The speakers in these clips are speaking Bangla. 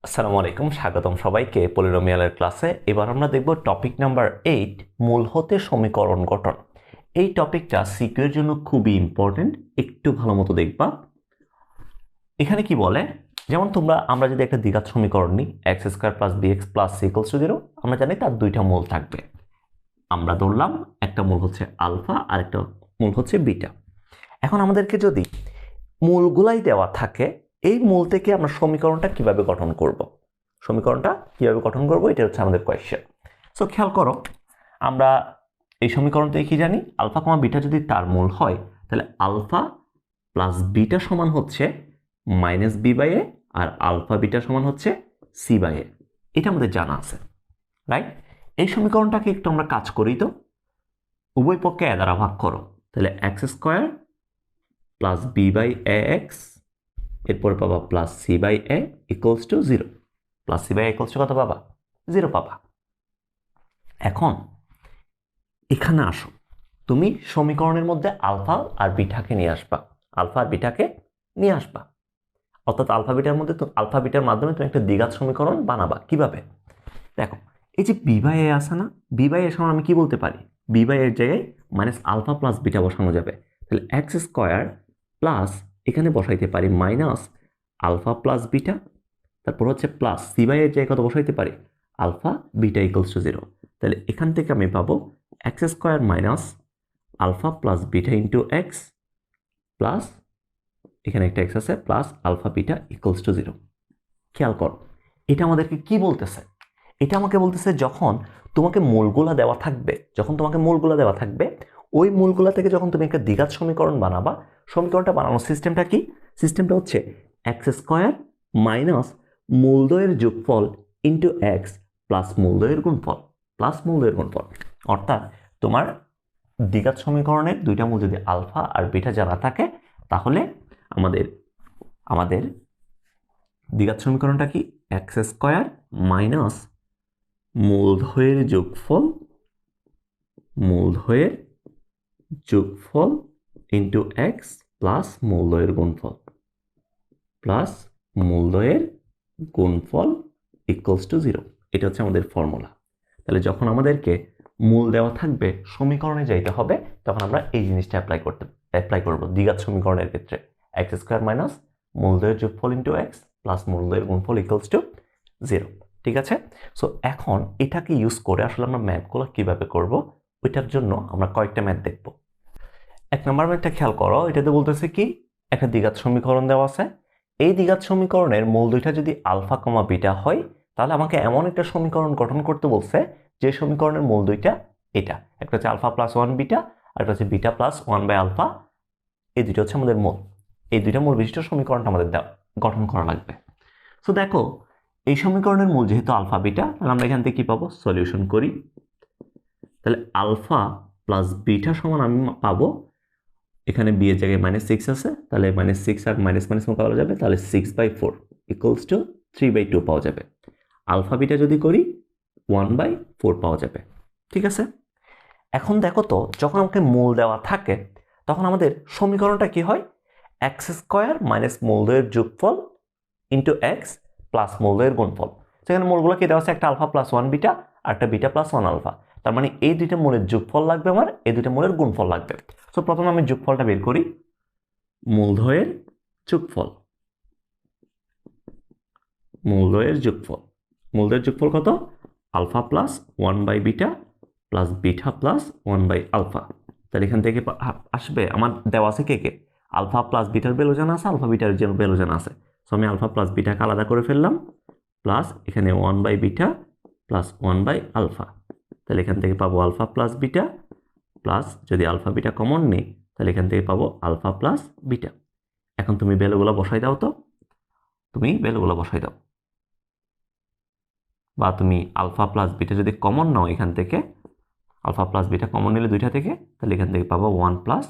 আসসালামু আলাইকুম, স্বাগতম সবাইকে পলিনোমিয়ালের ক্লাসে। এবার আমরা দেখব টপিক নাম্বার 8, মূল হতে সমীকরণ গঠন। এই টপিকটা সিকিউ এর জন্য খুবই ইম্পর্টেন্ট, একটু ভালো মতো দেখবা। এখানে কি বলে, যেমন আমরা যদি একটা দ্বিঘাত সমীকরণ নিই, X square plus BX plus C equals to 0, আমরা জানি তার দুইটা মূল থাকবে। আমরা ধরলাম একটা মূল হচ্ছে আলফা আর একটা মূল হচ্ছে বিটা। এখন আমাদেরকে যদি মূলগুলাই দেওয়া থাকে, এই মূল থেকে আমরা সমীকরণটা কিভাবে গঠন করব, এটা হচ্ছে আমাদের কোয়েশ্চেন। সো খেয়াল করো, আমরা এই সমীকরণ থেকে কি জানি, আলফা কমা বিটা যদি তার মূল হয়, তাহলে আলফা প্লাস বিটা সমান হচ্ছে মাইনাস বি বাই এ, আর আলফা বিটা সমান হচ্ছে সি বাই এ। এটা আমাদের জানা আছে, রাইট? এই সমীকরণটাকে একটু আমরা কাজ করি তো, উভয় পক্ষে এ দ্বারা ভাগ করো, তাহলে X square plus B by A X, এরপর পাবা plus C by A equals to 0। Plus C by A equals to কত পাবা? 0 পাবা। এখন এখানে আসো, তুমি সমীকরণের মধ্যে আলফা আর বিটাকে নিয়ে আসবা, অর্থাৎ আলফা বিটার মাধ্যমে তুমি একটা দ্বিঘাত সমীকরণ বানাবা। কিভাবে? দেখো, এই যে বি বাই এ আছে না, বি বাই এর সমান আমি কি বলতে পারি, বি বাই এর জায়গায় মাইনাস আলফা প্লাস বিটা বসানো যাবে। তাহলে এক্স স্কোয়ার প্লাস, এখানে বসাইতে পারি মাইনাস আলফা প্লাস বিটা, তারপর হচ্ছে প্লাস সি বাই এর জায়গায় কত বসাইতে পারি, আলফা বিটা ইকুয়ালস টু 0। তাহলে এখান থেকে আমি পাবো X square minus alpha plus beta into X plus, এখানে একটা এক্স আছে, plus alpha beta equals to 0। খেয়াল করো, এটা আমাদেরকে কি বলতেছে? এটা আমাকে বলতেছে যখন তোমাকে মূলগুলা দেওয়া থাকবে, ওই মূলগুলা থেকে যখন তুমি একটা দ্বিঘাত সমীকরণ বানাবা, সমীকরণটা বানানোর সিস্টেমটা কি? সিস্টেমটা হচ্ছে এক্স স্কোয়ার মাইনাস মূলদ্বয়ের যোগফল ইন্টু এক্স প্লাস মূলদ্বয়ের গুণফল। অর্থাৎ তোমার দ্বিঘাত সমীকরণের দুইটা মূল যদি আলফা আর বিটা জানা থাকে, তাহলে আমাদের দ্বিঘাত সমীকরণটা কি? এক্স স্কোয়ার মাইনাস মূলদ্বয়ের যোগফল ইন্টু এক্স প্লাস মূলদ্বয়ের গুণফল ইকুয়ালস টু 0। এটা হচ্ছে আমাদের ফর্মুলা। তাহলে যখন আমাদেরকে মূল দেওয়া থাকবে, সমীকরণে যাইতে হবে, তখন আমরা এই জিনিসটা অ্যাপ্লাই করব দ্বিঘাত সমীকরণের ক্ষেত্রে। এক্স স্কোয়ার মাইনাস মূলদ্বয়ের যোগফল ইন্টু এক্স প্লাস মূলদ্বয়ের গুণফল ইকুয়ালস টু 0। ঠিক আছে? সো এখন এটাকে ইউজ করে আসলে আমরা ম্যাথগুলো কিভাবে করব, ওইটার জন্য আমরা কয়েকটা ম্যাথ দেখব। 1 নম্বর ম্যাথটা খেয়াল করো, এটাতে বলতেছে কি, একটা দ্বিঘাত সমীকরণ দেওয়া আছে। এই দ্বিঘাত সমীকরণের মূল দুইটা যদি আলফা কমা বিটা হয়, তাহলে আমাকে এমন একটা সমীকরণ গঠন করতে বলছে যে সমীকরণের মূল দুইটা এটা, একটা হচ্ছে আলফা প্লাস 1 বিটা, আর একটা হচ্ছে বিটা প্লাস 1 বাই আলফা। এই দুইটা হচ্ছে আমাদের মূল। এই দুইটা মূল বিশিষ্ট সমীকরণটা আমাদের গঠন করা লাগবে। সো দেখো, এই সমীকরণের মূল যেহেতু আলফা বিটা, তাহলে আমরা এখান থেকে কি পাবো, সলিউশন করি। তাহলে আলফা প্লাস বিটা সমান আমি পাবো, এখানে বি এর জায়গায় -6 আছে, তাহলে -6 আর মাইনাস মোকাবেলা যাবে, তাহলে 6/4 ইকুয়ালস টু 3/2 পাওয়া যাবে। আলফা বিটা যদি করি 1/4 পাওয়া যাবে। ঠিক আছে? এখন দেখো তো, যখন আমাকে মূল দেওয়া থাকে, তখন আমাদের সমীকরণটা কি হয়, এক্স স্কোয়ার মাইনাস মূলদ্বয়ের যোগফল ইন্টু এক্স প্লাস মূলদ্বয়ের গুণফল। সেখানে মূলগুলো কি দেওয়া আছে, একটা আলফা প্লাস 1 বিটা আর একটা বিটা প্লাস 1 আলফা। তার মানে এই দুইটা মূলের যোগফল লাগবে আমার, এই দুইটা মূলের গুণফল লাগবে। সো প্রথমে আমি যোগফলটা বের করি, মূলদ্বয়ের যোগফল কত, alpha plus 1 by beta plus beta plus 1 by alpha. তাহলে এখান থেকে আসবে, আমার দেওয়া আছে কে কে, আলফা প্লাস বিটার ভ্যালু জানা আছে, আলফা বিটার ভ্যালু জানা আছে। সো আমি আলফা প্লাস বিটাকে আলাদা করে ফেললাম, প্লাস এখানে 1 by beta plus 1 by alpha. তাহলে এখান থেকে পাবো আলফা প্লাস বিটা, প্লাস যদি আলফা বিটা কমন নেই, তাহলে এখান থেকে পাবো আলফা প্লাস বিটা। এখন তুমি ভ্যালুগুলো বসাই দাও তো, বা তুমি আলফা প্লাস বিটা যদি কমন নাও, এখান থেকে আলফা প্লাস বিটা কমন নিলে দুইটা থেকে, তাহলে এখান থেকে পাবো 1 প্লাস,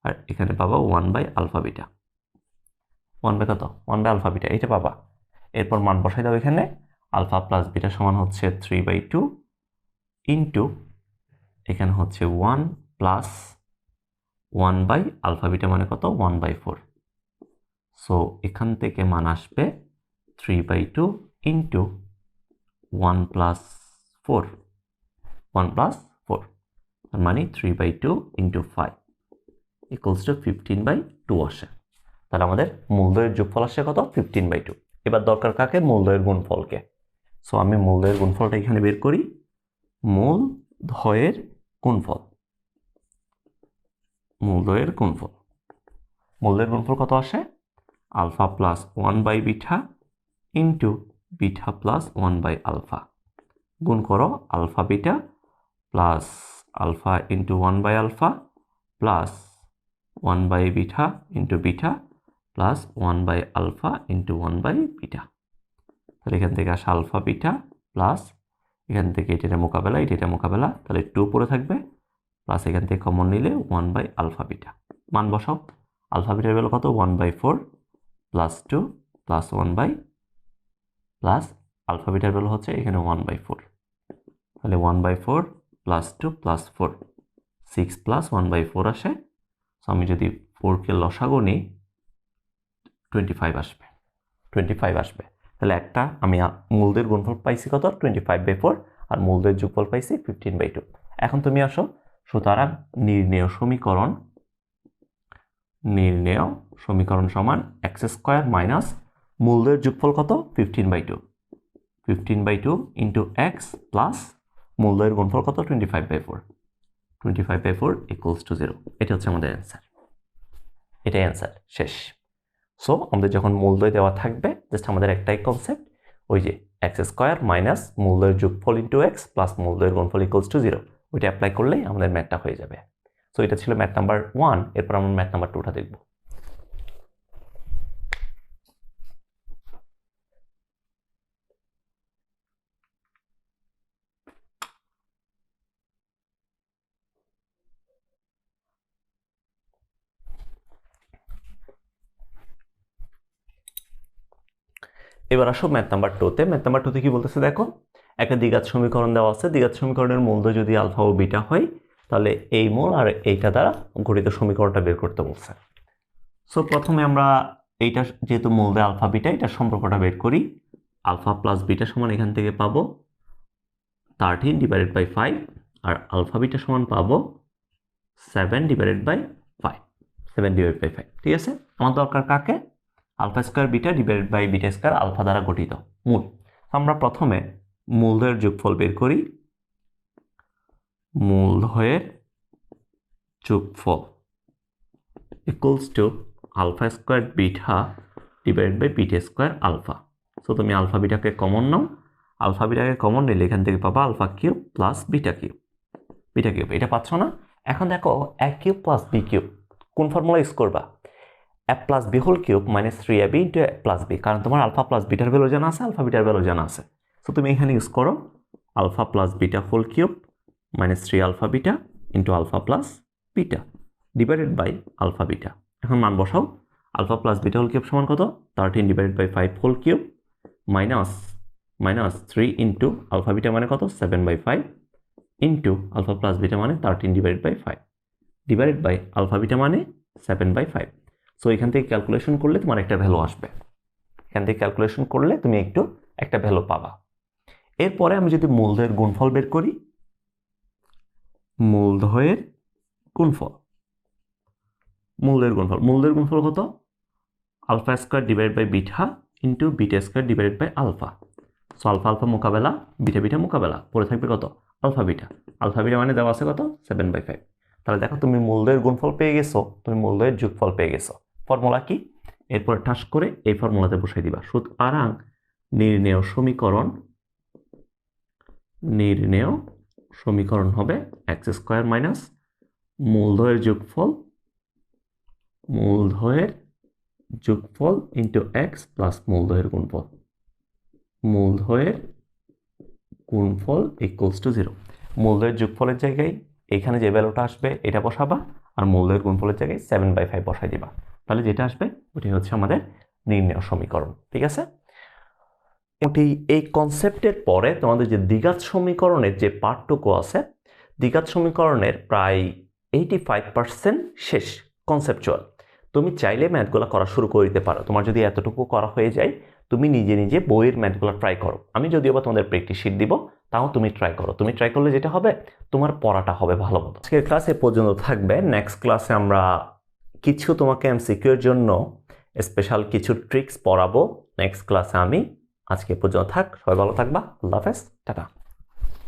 আর এখানে পাবো 1 বাই আলফা বিটা, 1 বাই কত, 1 বাই আলফা বিটা, এটা পাবা। এরপর মান বসাই দাও, এখানে আলফা প্লাস বিটা সমান হচ্ছে 3/2 ইন্টু এখানে হচ্ছে 1 প্লাস 1 বাই আলফা বিটা মানে কত, 1/4। সো এখান থেকে মান আসবে 3/2 ইন্টু 1 প্লাস 4 তার মানে 3/2 ইন্টু 5 ইকুয়ালস টু 15/2 আসে। তাহলে আমাদের মূলদয়ের যোগফল আসে কত? 15/2। এবার দরকার কাকে? মূলদয়ের গুণফলকে। সো আমি মূলদয়ের গুণফলটা এখানে বের করি। মূলদয়ের গুণফল কত আসে? Alpha plus 1/β into beta plus 1/α গুণ করো alpha beta plus alpha into 1/α plus 1/β into beta plus 1/α into 1/β। তাহলে এখান থেকে আসে আলফা বিটা প্লাস এখান থেকে এটা মোকাবেলা, তাহলে 2 পড়ে থাকবে প্লাস এখান থেকে কমন নিলে 1/α বিটা। মান বসাও। আলফা বিটার ভ্যালু কত? 1/4 প্লাস 2 প্লাস 1 প্লাস আলফা বিটার ভ্যালু হচ্ছে এখানে 1/4। তাহলে 1/4 প্লাস 2 প্লাস 4 6 প্লাস 1/4 আসে। সো আমি যদি 4কে লসাগু নিই 25 আসবে। তাহলে একটা আমি মূলদের গুণফল পাইছি কত? 25/4 আর মূলদের যোগফল পাইছি 15/2। এখন তুমি আসো, সুতরাং নির্ণেয় সমীকরণ সমান x² মাইনাস মূলদের যোগফল কত? 15/2 ইন্টু x প্লাস মূলদের গুণফল কত? 25/4 ইকুয়ালস টু 0। এটা হচ্ছে আমাদের অ্যান্সার। এটাই অ্যান্সার, শেষ। সো আমাদের যখন মূলদয় দেওয়া থাকবে, জাস্ট আমাদের একটাই কনসেপ্ট, ওই যে x² মাইনাস মূলদয়ের যোগফল ইন্টু x প্লাস মূলদয়ের গুণফল ইকুয়ালস টু 0, ওইটা অ্যাপ্লাই করলেই আমাদের ম্যাথটা হয়ে যাবে। সো এটা ছিল ম্যাথ নাম্বার 1। এরপর আমরা ম্যাথ নাম্বার 2টা দেখব। এবার আসো ম্যাথ নাম্বার 2তে। ম্যাথ নাম্বার 2তে কি বলতেছে দেখো, একটা দ্বিঘাত সমীকরণ দেওয়া আছে। দ্বিঘাত সমীকরণের মূলদয় যদি আলফা ও বিটা হয়, তাহলে এই মূল আর এইটা দ্বারা গঠিত সমীকরণটা বের করতে বলছে। সো প্রথমে আমরা এইটা যেহেতু মূলদয় আলফা বিটা, এটার সম্পর্কটা বের করি। আলফা প্লাস বিটা সমান এখান থেকে পাবো 13/5 আর আলফা বিটা সমান পাবো 7/5। ঠিক আছে? আমার দরকার কাকে? Alpha square beta divided by beta square alpha দ্বারা গঠিত মূল। আমরা প্রথমে মূলদয়ের যোগফল বের করি। মূলদয়ের যোগফল equals to alpha square beta divided by beta square alpha. So তুমি আলফা বিটাকে কমন নাও। আলফা বিটাকে কমন নিলে এখান থেকে পাবা alpha cube plus beta cube. এটা পাচ্ছ না? এখন দেখো a cube plus b cube কোন ফর্মুলা ইউজ করবা? a plus b whole cube minus 3ab into a plus b, কারণ তোমার আলফা প্লাস বিটার ভ্যালু জানা আছে, আলফা বিটার ভ্যালু জানা আছে। সো তুমি এখানে ইউজ করো alpha plus beta whole cube minus 3 alpha beta into alpha plus beta divided by alpha beta. এখন মান বসাও। Alpha plus beta whole cube সমান কত? 13/5 whole cube minus 3 into alpha beta মানে কত? 7/5 ইন্টু আলফা প্লাস বিটা মানে 13/5 ডিভাইডেড বাই আলফা বিটা মানে 7/5। সো এখান থেকে ক্যালকুলেশন করলে তোমার একটা ভ্যালু আসবে। একটা ভ্যালু পাবা। এরপরে আমি যদি মূলদয়ের গুণফল বের করি, মূলদয়ের গুণফল কত? Alpha square divided by beta into beta square divided by alpha. So alpha মোকাবেলা, বিটা মোকাবেলা, পড়ে থাকবে কত? আলফা বিটা মানে দেওয়া আছে কত? 7/5। তাহলে দেখো তুমি মূলদয়ের গুণফল পেয়ে গেছো, তুমি মূলদয়ের যোগফল পেয়ে গেছো। ফর্মুলা কি? এরপর ঠাস করে এই ফর্মুলাতে বসাই দিবা। সুতরাং নির্ণেয় সমীকরণ হবে x² মাইনাস মূলদয়ের যোগফল ইন্টু x প্লাস মূলদয়ের গুণফল ইকুয়ালস টু 0। মূলদয়ের যোগফলের জায়গায় এখানে যে ভ্যালুটা আসবে এটা বসাবা, আর মূলদয়ের গুণফলের জায়গায় 7/5 বসাই দিবা। তাহলে যেটা আসবে ওটাই হচ্ছে আমাদের নির্ণেয় সমীকরণ। ঠিক আছে? এই কনসেপ্টের পরে তোমাদের যে দ্বিঘাত সমীকরণের যে পার্টটুকু আছে, দ্বিঘাত সমীকরণের প্রায় 85% শেষ, কনসেপচুয়াল। তুমি চাইলে ম্যাথগুলো করা শুরু করে দিতে পারো। তোমার যদি এতটুকু করা হয়ে যায়, তুমি নিজে নিজে বইয়ের ম্যাথগুলো ট্রাই করো। আমি যদিও বা তোমাদের প্র্যাকটিস শিট দিব, তাও তুমি ট্রাই করো। তুমি ট্রাই করলে যেটা হবে, তোমার পড়াটা হবে ভালো মতো। আজকের ক্লাস এ পর্যন্ত থাকবে। নেক্সট ক্লাসে আমরা কিছু তোমাকে এমসিকিউ এর জন্য স্পেশাল কিছু ট্রিক্স পড়াবো নেক্সট ক্লাসে আমি। আজকে পর্যন্ত থাক, সবাই ভালো থাকবা। আল্লাহ হাফেজ, টাটা।